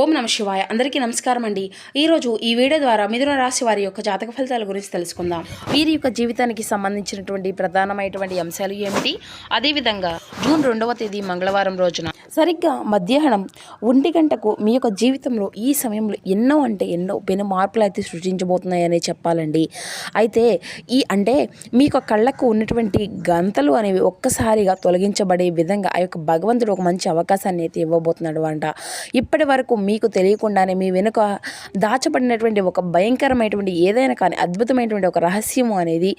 ఓం నమ శివాయ. అందరికీ నమస్కారం అండి. ఈరోజు ఈ వీడియో ద్వారా మిథున రాశి వారి యొక్క జాతక ఫలితాల గురించి తెలుసుకుందాం. వీరి యొక్క జీవితానికి సంబంధించినటువంటి ప్రధానమైనటువంటి అంశాలు ఏమిటి, అదేవిధంగా జూన్ 2వ తేదీ మంగళవారం రోజున సరిగ్గా మధ్యాహ్నం 1 గంటకు మీ యొక్క జీవితంలో ఈ సమయంలో ఎన్నో పెను మార్పులు అయితే సృష్టించబోతున్నాయని చెప్పాలండి. అయితే మీ యొక్క కళ్ళకు ఉన్నటువంటి గంతలు అనేవి ఒక్కసారిగా తొలగించబడే విధంగా ఆ యొక్క భగవంతుడు ఒక మంచి అవకాశాన్ని అయితే ఇవ్వబోతున్నాడు అంట. ఇప్పటి వరకు మీకు తెలియకుండానే మీ వెనుక దాచబడినటువంటి ఒక భయంకరమైనటువంటి ఏదైనా కానీ అద్భుతమైనటువంటి ఒక రహస్యము అనేది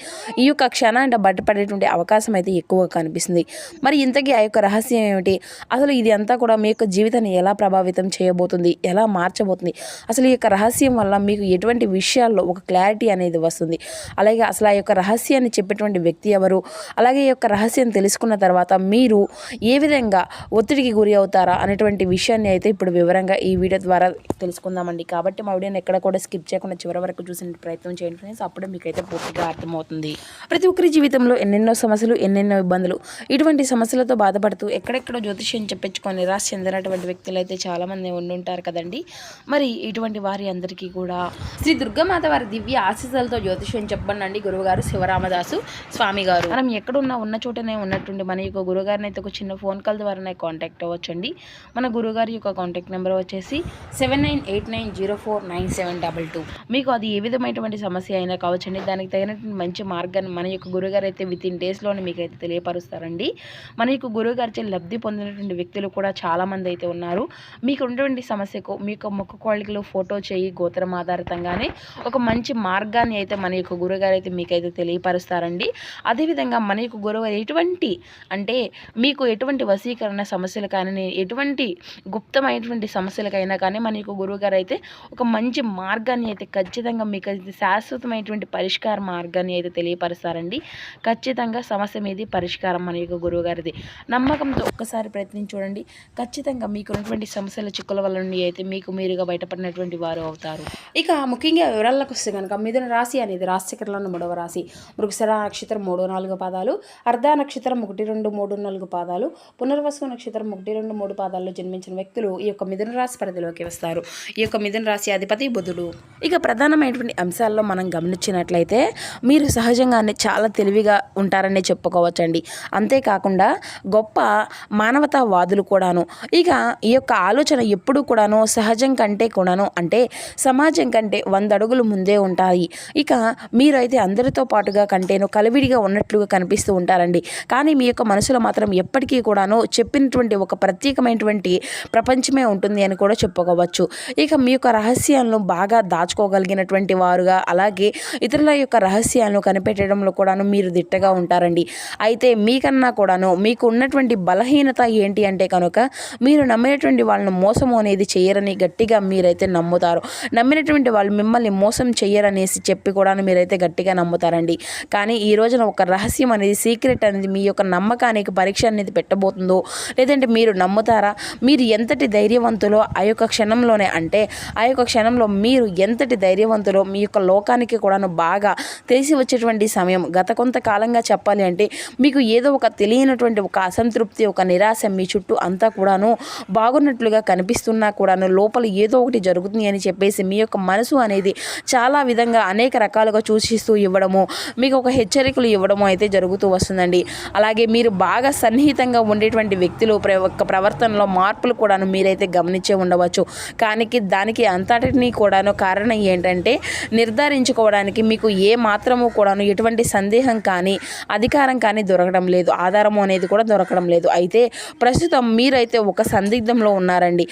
ఈ యొక్క క్షణాన్ని బయటపడేటువంటి అవకాశం అయితే ఎక్కువగా కనిపిస్తుంది. మరి ఇంతకీ ఆ యొక్క రహస్యం ఏమిటి, అసలు ఇది అంతా కూడా మీ యొక్క జీవితాన్ని ఎలా ప్రభావితం చేయబోతుంది, ఎలా మార్చబోతుంది, అసలు ఈ యొక్క రహస్యం వల్ల మీకు ఎటువంటి విషయాల్లో ఒక క్లారిటీ అనేది వస్తుంది, అలాగే అసలు ఆ యొక్క రహస్యాన్ని చెప్పేటువంటి వ్యక్తి ఎవరు, అలాగే ఈ యొక్క రహస్యం తెలుసుకున్న తర్వాత మీరు ఏ విధంగా ఒత్తిడికి గురి అవుతారా అనేటువంటి విషయాన్ని అయితే ఇప్పుడు వివరంగా ఈ వీడియో ద్వారా తెలుసుకుందామండి. కాబట్టి మా వీడియోని ఎక్కడ కూడా స్కిప్ చేయకుండా చివరి వరకు చూసిన ప్రయత్నం చేయండి ఫ్రెండ్స్. అప్పుడే మీకైతే పూర్తిగా అర్థమవుతుంది. ప్రతి ఒక్కరి జీవితంలో ఎన్నెన్నో సమస్యలు, ఎన్నెన్నో ఇబ్బందులు, ఇటువంటి సమస్యలతో బాధపడుతూ ఎక్కడెక్కడో జ్యోతిష్యం చెప్పించుకొని నిరాశ చెందినటువంటి వ్యక్తులు అయితే చాలామంది ఉండుంటారు కదండి. మరి ఇటువంటి వారి అందరికీ కూడా శ్రీ దుర్గామాత వారి దివ్య ఆశీస్సులతో జ్యోతిష్యం చెప్పండి గురువుగారు శివరామదాసు స్వామి గారు. మనం ఎక్కడున్నా ఉన్న చోటనే ఉన్నట్టుండి మన యొక్క గురుగారిని అయితే ఒక చిన్న ఫోన్ కాల్ ద్వారా కాంటాక్ట్ అవ్వచ్చండి. మన గురుగారి యొక్క కాంటాక్ట్ నెంబర్ వచ్చేసి 7989049722. మీకు అది ఏ విధమైనటువంటి సమస్య అయినా కావచ్చండి, దానికి తగినటువంటి మంచి మార్గాన్ని మన యొక్క గురుగారు అయితే విత్ ఇన్ డేస్లోనే మీకు అయితే తెలియపరుస్తారండి. మన యొక్క గురుగారిచే లబ్ధి పొందినటువంటి వ్యక్తులు కూడా చాలామంది అయితే ఉన్నారు. మీకు ఉన్నటువంటి సమస్యకు మీ యొక్క ముఖ కోళికలు, ఫోటో చేయి, గోత్రం ఆధారితంగానే ఒక మంచి మార్గాన్ని అయితే మన యొక్క గురుగారు అయితే మీకైతే తెలియపరుస్తారండి. అదేవిధంగా మన యొక్క గురువు మీకు ఎటువంటి వశీకరణ సమస్యలు కానీ, ఎటువంటి గుప్తమైనటువంటి సమస్యలకైనా కానీ మన యొక్క గురువుగారు అయితే ఒక మంచి మార్గాన్ని అయితే ఖచ్చితంగా మీకు అయితే శాశ్వతమైనటువంటి పరిష్కార మార్గాన్ని అయితే తెలియపరుస్తారండి. ఖచ్చితంగా సమస్య మీది పరిష్కారం మన యొక్క గురువుగారిది. నమ్మకంతో ఒక్కసారి ప్రయత్నించి చూడండి. ఖచ్చితంగా మీకు ఉన్నటువంటి సమస్యల చిక్కుల వల్ల నుండి అయితే మీకు మీరుగా బయటపడినటువంటి వారు అవుతారు. ఇక ముఖ్యంగా వివరాలకు వస్తే కనుక మిథున రాశి అనేది రాశిచక్రంలో 3వ రాశి. మృగశిర నక్షత్రం 3-4 పాదాలు, అర్ధ నక్షత్రం 1-2-3-4 పాదాలు, పునర్వసు నక్షత్రం 1-2-3 పాదాల్లో జన్మించిన వ్యక్తులు ఈ యొక్క మిథున రాశి పరిధిలోకి వస్తారు. ఈ యొక్క మిథున రాశి అధిపతి బుధుడు. ఇక ప్రధానమైనటువంటి అంశాల్లో మనం గమనించినట్లయితే మీరు సహజంగానే చాలా తెలివిగా ఉంటారనే చెప్పుకోవచ్చండి. అంతేకాకుండా గొప్ప మానవతావాదులు కూడాను. ఇక ఈ యొక్క ఆలోచన ఎప్పుడు కూడాను సహజం కంటే కూడాను సమాజం కంటే 100 అడుగులు ముందే ఉంటాయి. ఇక మీరైతే అందరితో పాటుగా కంటేను కలివిడిగా ఉన్నట్లుగా కనిపిస్తూ ఉంటారండి. కానీ మీ యొక్క మనసులో మాత్రం ఎప్పటికీ కూడాను చెప్పినటువంటి ఒక ప్రత్యేకమైనటువంటి ప్రపంచమే ఉంటుంది అని కూడా చెప్పుకోవచ్చు. ఇక మీ యొక్క రహస్యాలను బాగా దాచుకోగలిగినటువంటి వారుగా, అలాగే ఇతరుల యొక్క రహస్యాలను కనిపెట్టడంలో కూడాను మీరు దిట్టగా ఉంటారండి. అయితే మీకన్నా కూడాను మీకు ఉన్నటువంటి బలహీనత ఏంటి అంటే కనుక మీరు నమ్మినటువంటి వాళ్ళను మోసము అనేది చేయరని గట్టిగా మీరైతే నమ్ముతారు. నమ్మినటువంటి వాళ్ళు మిమ్మల్ని మోసం చేయరనేసి చెప్పి కూడా మీరైతే గట్టిగా నమ్ముతారండి. కానీ ఈ రోజున ఒక రహస్యం అనేది, సీక్రెట్ అనేది మీ యొక్క నమ్మకానికి పరీక్ష అనేది పెట్టబోతుందో, లేదంటే మీరు నమ్ముతారా, మీరు ఎంతటి ధైర్యవంతులో ఆ యొక్క క్షణంలోనే ఆ యొక్క క్షణంలో మీరు ఎంతటి ధైర్యవంతులో మీ యొక్క లోకానికి కూడాను బాగా తెలిసి వచ్చేటువంటి సమయం. గత కొంతకాలంగా చెప్పాలి అంటే మీకు ఏదో ఒక తెలియనటువంటి ఒక అసంతృప్తి, ఒక నిరాశ మీ చుట్టూ అంతా కూడాను బాగున్నట్లుగా కనిపిస్తున్నా కూడాను లోపల ఏదో ఒకటి జరుగుతుంది అని చెప్పేసి మీ యొక్క మనసు అనేది చాలా విధంగా అనేక రకాలుగా సూచిస్తూ ఇవ్వడము, మీకు ఒక హెచ్చరికలు ఇవ్వడము అయితే జరుగుతూ వస్తుందండి. అలాగే మీరు బాగా సన్నిహితంగా ఉండేటువంటి వ్యక్తులు ప్రవర్తనలో మార్పులు కూడాను మీరైతే గమనించే ఉండవచ్చు. కానీ దానికి అంతటినీ కూడాను కారణం ఏంటంటే నిర్ధారించుకోవడానికి మీకు ఏ మాత్రము కూడాను ఎటువంటి సందేహం కానీ, అధికారం కానీ దొరకడం లేదు, ఆధారము అనేది కూడా దొరకడం లేదు. అయితే ప్రస్తుతం మీరైతే ఒక సందిగ్ధంలో ఉన్నారండి.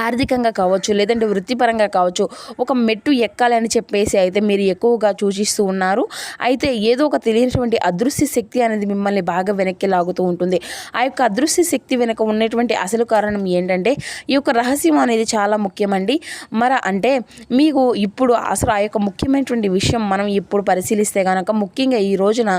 ఆర్థికంగా కావచ్చు, లేదంటే వృత్తిపరంగా కావచ్చు, ఒక మెట్టు ఎక్కాలి అని చెప్పేసి అయితే మీరు ఎక్కువగా సూచిస్తూ ఉన్నారు. అయితే ఏదో ఒక తెలియనటువంటి అదృశ్య శక్తి అనేది మిమ్మల్ని బాగా వెనక్కి లాగుతూ ఉంటుంది. ఆ యొక్క అదృశ్య శక్తి వెనుక ఉన్నటువంటి అసలు కారణం ఏంటంటే ఈ యొక్క రహస్యం అనేది చాలా ముఖ్యమండి. మీకు ఇప్పుడు అసలు ఆ యొక్క ముఖ్యమైనటువంటి విషయం మనం ఇప్పుడు పరిశీలిస్తే కనుక ముఖ్యంగా ఈ రోజున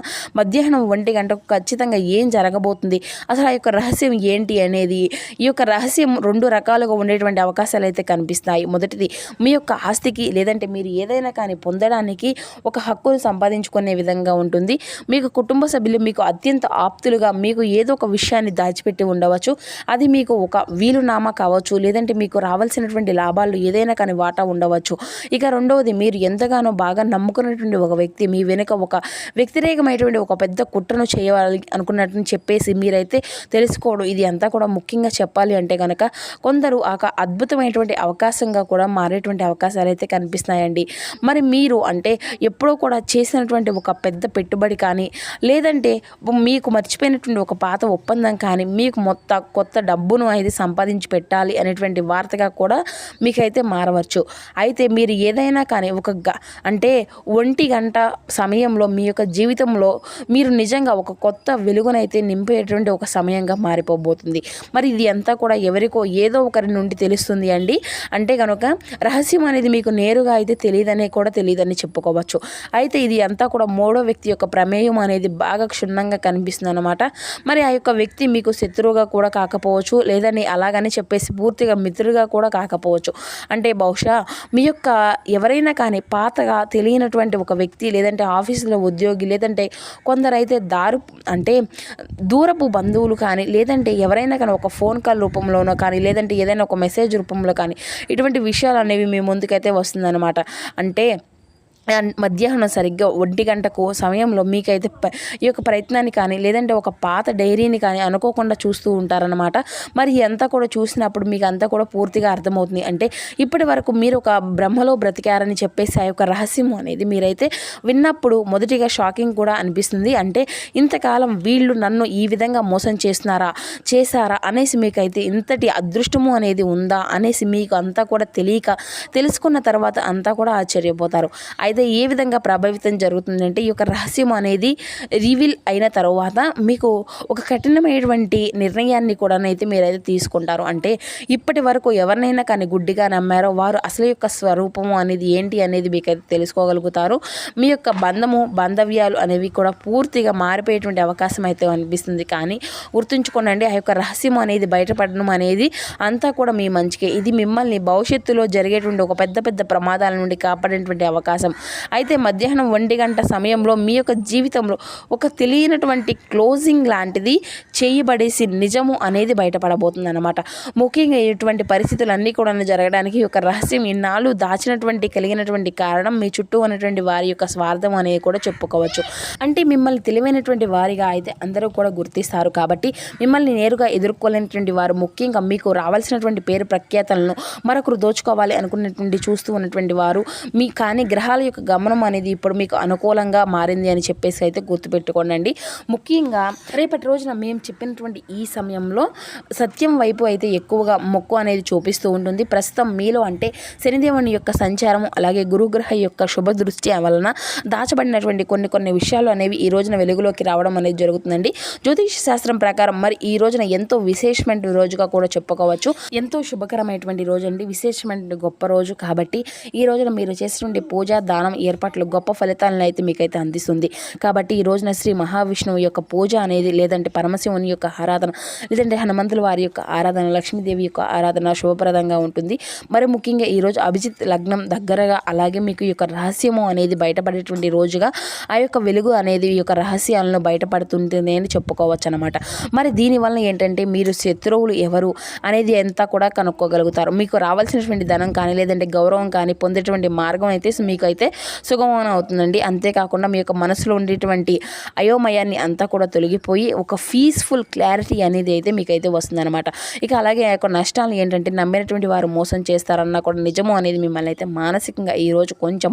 మధ్యాహ్నం 1 గంటకు ఖచ్చితంగా ఏం జరగబోతుంది, అసలు ఆ యొక్క రహస్యం ఏంటి అనేది, ఈ యొక్క రహస్యం 2 రకాలుగా ఉండే వచ్చేటువంటి అవకాశాలు అయితే కనిపిస్తాయి. మొదటిది మీ యొక్క ఆస్తికి లేదంటే మీరు ఏదైనా కానీ పొందడానికి ఒక హక్కును సంపాదించుకునే విధంగా ఉంటుంది. మీకు కుటుంబ సభ్యులు మీకు అత్యంత ఆప్తులుగా మీకు ఏదో ఒక విషయాన్ని దాచిపెట్టి ఉండవచ్చు. అది మీకు ఒక వీలునామా కావచ్చు, లేదంటే మీకు రావాల్సినటువంటి లాభాలు ఏదైనా కానీ వాటా ఉండవచ్చు. ఇక రెండవది మీరు ఎంతగానో బాగా నమ్ముకున్నటువంటి ఒక వ్యక్తి మీ వెనుక ఒక వ్యతిరేకమైనటువంటి ఒక పెద్ద కుట్రను చేయాలి అనుకున్నట్టు చెప్పేసి మీరైతే తెలుసుకోవడం. ఇది అంతా కూడా ముఖ్యంగా చెప్పాలి అంటే కనుక కొందరు ఒక అద్భుతమైనటువంటి అవకాశంగా కూడా మారేటువంటి అవకాశాలు అయితే కనిపిస్తున్నాయండి. మరి మీరు అంటే ఎప్పుడో కూడా చేసినటువంటి ఒక పెద్ద పెట్టుబడి కానీ లేదంటే మీకు మర్చిపోయినటువంటి ఒక పాత ఒప్పందం కానీ మీకు కొత్త డబ్బును అయితే సంపాదించి పెట్టాలి అనేటువంటి వార్తగా కూడా మీకైతే మారవచ్చు. అయితే మీరు ఏదైనా కానీ అంటే 1 గంట సమయంలో మీ యొక్క జీవితంలో మీరు నిజంగా ఒక కొత్త వెలుగునైతే నింపేటువంటి ఒక సమయంగా మారిపోబోతుంది. మరి ఇది అంతా కూడా ఎవరికో ఏదో ఒకరి నుండి తెలుస్తుంది అండి. అంటే కనుక రహస్యం అనేది మీకు నేరుగా అయితే తెలియదని చెప్పుకోవచ్చు. అయితే ఇది అంతా కూడా మూడో వ్యక్తి యొక్క ప్రమేయం అనేది బాగా క్షుణ్ణంగా కనిపిస్తుంది అన్నమాట. మరి ఆ యొక్క వ్యక్తి మీకు శత్రువుగా కూడా కాకపోవచ్చు, లేదని అలాగని చెప్పేసి పూర్తిగా మిత్రుడిగా కూడా కాకపోవచ్చు. అంటే బహుశా మీ యొక్క ఎవరైనా కానీ పాతగా తెలియనటువంటి ఒక వ్యక్తి, లేదంటే ఆఫీసులో ఉద్యోగి, లేదంటే కొందరైతే దూరపు బంధువులు కానీ, లేదంటే ఎవరైనా కానీ ఒక ఫోన్ కాల్ రూపంలోనో కానీ, లేదంటే ఏదైనా ఒక మెసేజ్ రూపంలో కానీ ఇటువంటి విషయాలు అనేవి మీ ముందుకైతే వస్తుందన్నమాట. అంటే మధ్యాహ్నం సరిగ్గా 1 గంటకు సమయంలో మీకైతే ఈ యొక్క ప్రయత్నాన్ని కానీ, లేదంటే ఒక పాత డైరీని కానీ అనుకోకుండా చూస్తూ ఉంటారనమాట. మరి అంతా కూడా చూసినప్పుడు మీకు అంతా కూడా పూర్తిగా అర్థమవుతుంది. అంటే ఇప్పటి వరకు మీరు ఒక బ్రహ్మలో బ్రతికారని చెప్పేసి ఆ యొక్క రహస్యం అనేది మీరైతే విన్నప్పుడు మొదటిగా షాకింగ్ కూడా అనిపిస్తుంది. అంటే ఇంతకాలం వీళ్ళు నన్ను ఈ విధంగా మోసం చేశారా అనేసి మీకైతే ఇంతటి అదృష్టము అనేది ఉందా అనేసి మీకు అంతా కూడా తెలుసుకున్న తర్వాత అంతా కూడా ఆశ్చర్యపోతారు. అయితే ఏ విధంగా ప్రభావితం జరుగుతుందంటే ఈ యొక్క రహస్యం అనేది రివీల్ అయిన తర్వాత మీకు ఒక కఠినమైనటువంటి నిర్ణయాన్ని కూడా అయితే మీరైతే తీసుకుంటారు. అంటే ఇప్పటి వరకు ఎవరినైనా కానీ గుడ్డిగా నమ్మారో వారు అసలు యొక్క స్వరూపము అనేది ఏంటి అనేది మీకైతే తెలుసుకోగలుగుతారు. మీ యొక్క బాంధవ్యాలు అనేవి కూడా పూర్తిగా మారిపోయేటువంటి అవకాశం అయితే అనిపిస్తుంది. కానీ గుర్తుంచుకోండి, ఆ యొక్క రహస్యం అనేది బయటపడడం అనేది అంతా కూడా మీ మంచికే. ఇది మిమ్మల్ని భవిష్యత్తులో జరిగేటువంటి ఒక పెద్ద ప్రమాదాల నుండి కాపాడేటువంటి అవకాశం. అయితే మధ్యాహ్నం 1 గంట సమయంలో మీ యొక్క జీవితంలో ఒక తెలియనటువంటి క్లోజింగ్ లాంటిది చేయబడేసి నిజము అనేది బయటపడబోతుంది అన్నమాట. ముఖ్యంగా ఇటువంటి పరిస్థితులన్నీ కూడా జరగడానికి ఈ యొక్క రహస్యం ఇన్నాళ్ళు కలిగినటువంటి కారణం మీ చుట్టూ ఉన్నటువంటి వారి యొక్క స్వార్థం అనేది కూడా చెప్పుకోవచ్చు. అంటే మిమ్మల్ని తెలివైనటువంటి వారిగా అయితే అందరూ కూడా గుర్తిస్తారు. కాబట్టి మిమ్మల్ని నేరుగా ఎదుర్కోలేనటువంటి వారు, ముఖ్యంగా మీకు రావాల్సినటువంటి పేరు ప్రఖ్యాతలను మరొకరు దోచుకోవాలి అనుకున్నటువంటి చూస్తూ ఉన్నటువంటి వారు కానీ గ్రహాల యొక్క గమనం అనేది ఇప్పుడు మీకు అనుకూలంగా మారింది అని చెప్పేసి అయితే గుర్తుపెట్టుకోండి. ముఖ్యంగా రేపటి రోజున మేము చెప్పినటువంటి ఈ సమయంలో సత్యం వైపు అయితే ఎక్కువగా మొక్కు అనేది చూపిస్తూ ఉంటుంది. ప్రస్తుతం మీలో అంటే శనిదేవుని యొక్క సంచారం, అలాగే గురుగ్రహ యొక్క శుభ దృష్టి వలన దాచబడినటువంటి కొన్ని విషయాలు అనేవి ఈ రోజున వెలుగులోకి రావడం అనేది జరుగుతుందండి. జ్యోతిష శాస్త్రం ప్రకారం మరి ఈ రోజున ఎంతో విశేషమైన రోజుగా కూడా చెప్పుకోవచ్చు. ఎంతో శుభకరమైనటువంటి రోజు అండి, విశేషమైన గొప్ప రోజు. కాబట్టి ఈ రోజున మీరు చేసినటువంటి పూజ, దానం, ఏర్పాట్లు గొప్ప ఫలితాలను అయితే మీకైతే అందిస్తుంది. కాబట్టి ఈ రోజున శ్రీ మహావిష్ణువు యొక్క పూజ అనేది, లేదంటే పరమశివుని యొక్క ఆరాధన, లేదంటే హనుమంతుల వారి యొక్క ఆరాధన, లక్ష్మీదేవి యొక్క ఆరాధన శుభప్రదంగా ఉంటుంది. మరి ముఖ్యంగా ఈరోజు అభిజిత్ లగ్నం దగ్గరగా, అలాగే మీకు ఈ యొక్క రహస్యము అనేది బయటపడేటువంటి రోజుగా ఆ యొక్క వెలుగు అనేది ఈ యొక్క రహస్యాలను బయటపడుతుంది అని చెప్పుకోవచ్చు అనమాట. మరి దీనివల్ల ఏంటంటే మీరు శత్రువులు ఎవరు అనేది అంతా కూడా కనుక్కోగలుగుతారు. మీకు రావాల్సినటువంటి ధనం కానీ, లేదంటే గౌరవం కానీ పొందేటువంటి మార్గం అయితే మీకు అయితే సుగమం అవుతుందండి. అంతేకాకుండా మీ యొక్క మనసులో ఉండేటువంటి అయోమయాన్ని అంతా కూడా తొలగిపోయి ఒక పీస్ఫుల్ క్లారిటీ అనేది అయితే మీకైతే వస్తుందన్నమాట. ఇక అలాగే ఆ యొక్క నష్టాలు ఏంటంటే నమ్మినటువంటి వారు మోసం చేస్తారన్నా కూడా నిజము అనేది మిమ్మల్ని అయితే మానసికంగా ఈరోజు కొంచెం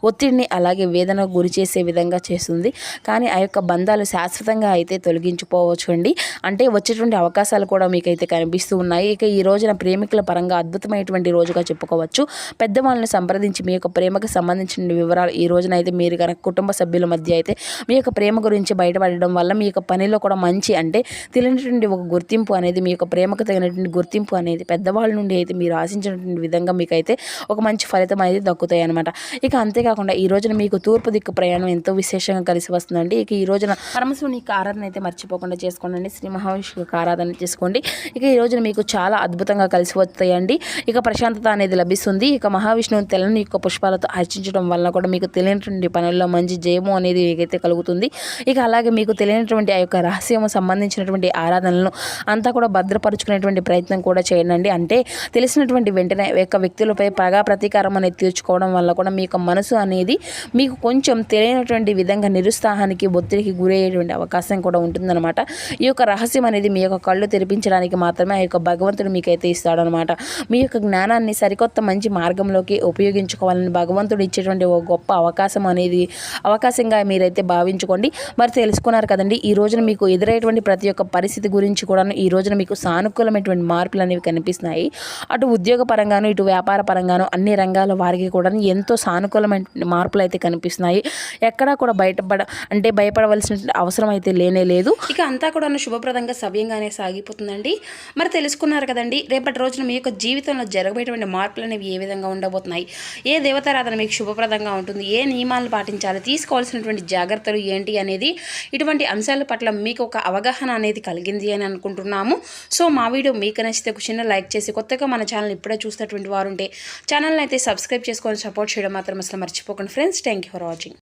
ఒత్తిడిని, అలాగే వేదనకు గురి చేసే విధంగా చేస్తుంది. కానీ ఆ యొక్క బంధాలు శాశ్వతంగా అయితే తొలగించుకోవచ్చు అండి. అంటే వచ్చేటువంటి అవకాశాలు కూడా మీకైతే కనిపిస్తూ ఉన్నాయి. ఇక ఈ రోజున ప్రేమికుల పరంగా అద్భుతమైనటువంటి రోజుగా చెప్పుకోవచ్చు. పెద్దవాళ్ళని సంప్రదించి మీ యొక్క ప్రేమకు సంబంధించిన సంబంధించినటువంటి వివరాలు ఈ రోజున అయితే మీరు కనుక కుటుంబ సభ్యుల మధ్య అయితే మీ యొక్క ప్రేమ గురించి బయటపడడం వల్ల మీ యొక్క పనిలో కూడా మంచి అంటే తెలియనటువంటి ఒక గుర్తింపు అనేది మీ యొక్క ప్రేమకు తగినటువంటి గుర్తింపు అనేది పెద్దవాళ్ళ నుండి అయితే మీరు ఆశించినటువంటి విధంగా మీకైతే ఒక మంచి ఫలితం అనేది దక్కుతాయి అనమాట. ఇక అంతేకాకుండా ఈ రోజున మీకు తూర్పు దిక్కు ప్రయాణం ఎంతో విశేషంగా కలిసి వస్తుందండి. ఇక ఈ రోజున పరమశివుని యొక్క ఆరాధన అయితే మర్చిపోకుండా చేసుకోండి. శ్రీ మహావిష్ణువు యొక్క ఆరాధన చేసుకోండి. ఇక ఈ రోజున మీకు చాలా అద్భుతంగా కలిసి వస్తాయండి. ఇక ప్రశాంతత అనేది లభిస్తుంది. ఇక మహావిష్ణువుని తెల్లని యొక్క పుష్పాలతో అర్చించడం వల్ల కూడా మీకు తెలియనటువంటి పనుల్లో మంచి జయము అనేది ఏకైతే కలుగుతుంది. ఇక అలాగే మీకు తెలియనటువంటి ఆ యొక్క రహస్యము సంబంధించినటువంటి ఆరాధనలను అంతా కూడా భద్రపరుచుకునేటువంటి ప్రయత్నం కూడా చేయండి. అంటే తెలిసినటువంటి వెంటనే యొక్క వ్యక్తులపై పగా ప్రతీకారం అనేది తీర్చుకోవడం వల్ల కూడా మీ యొక్క మనసు అనేది మీకు కొంచెం తెలియనటువంటి విధంగా నిరుత్సాహానికి ఒత్తిడికి గురయ్యేటువంటి అవకాశం కూడా ఉంటుందన్నమాట. ఈ యొక్క రహస్యం అనేది మీ యొక్క కళ్ళు తెరిపించడానికి మాత్రమే ఆ యొక్క భగవంతుడు మీకైతే ఇస్తాడనమాట. మీ యొక్క జ్ఞానాన్ని సరికొత్త మంచి మార్గంలోకి ఉపయోగించుకోవాలని భగవంతుడు ఇచ్చేటువంటి ఒక గొప్ప అవకాశంగా మీరైతే భావించుకోండి. మరి తెలుసుకున్నారు కదండి, ఈ రోజున మీకు ఎదురయ్యేటువంటి ప్రతి ఒక్క పరిస్థితి గురించి కూడా ఈ రోజున మీకు సానుకూలమైనటువంటి మార్పులు అనేవి కనిపిస్తున్నాయి. అటు ఉద్యోగ పరంగాను ఇటు వ్యాపార పరంగాను అన్ని రంగాల వారికి కూడా ఎంతో సానుకూలమైన మార్పులు అయితే కనిపిస్తున్నాయి. ఎక్కడా కూడా భయపడవలసిన అవసరం అయితే లేనే లేదు. ఇక అంతా కూడా శుభప్రదంగా సవ్యంగానే సాగిపోతుందండి. మరి తెలుసుకున్నారు కదండి, రేపటి రోజున మీ యొక్క జీవితంలో జరగబోయేటువంటి మార్పులు అనేవి ఏ విధంగా ఉండబోతున్నాయి, ఏ దేవతారాధన మీకు శుభప్రదంగా ఉంటుంది, ఏ నియమాలు పాటించాలి, తీసుకోవాల్సినటువంటి జాగ్రత్తలు ఏంటి అనేది ఇటువంటి అంశాల పట్ల మీకు ఒక అవగాహన అనేది కలిగింది అని అనుకుంటున్నాము. సో మా వీడియో మీకు నచ్చితే ఒక చిన్న లైక్ చేసి కొత్తగా మన ఛానల్ ఇప్పుడే చూసేటువంటి వారు ఉంటే ఛానల్ని అయితే సబ్స్క్రైబ్ చేసుకొని సపోర్ట్ చేయడం మాత్రం అసలు మర్చిపోకండి friends. Thank you for watching.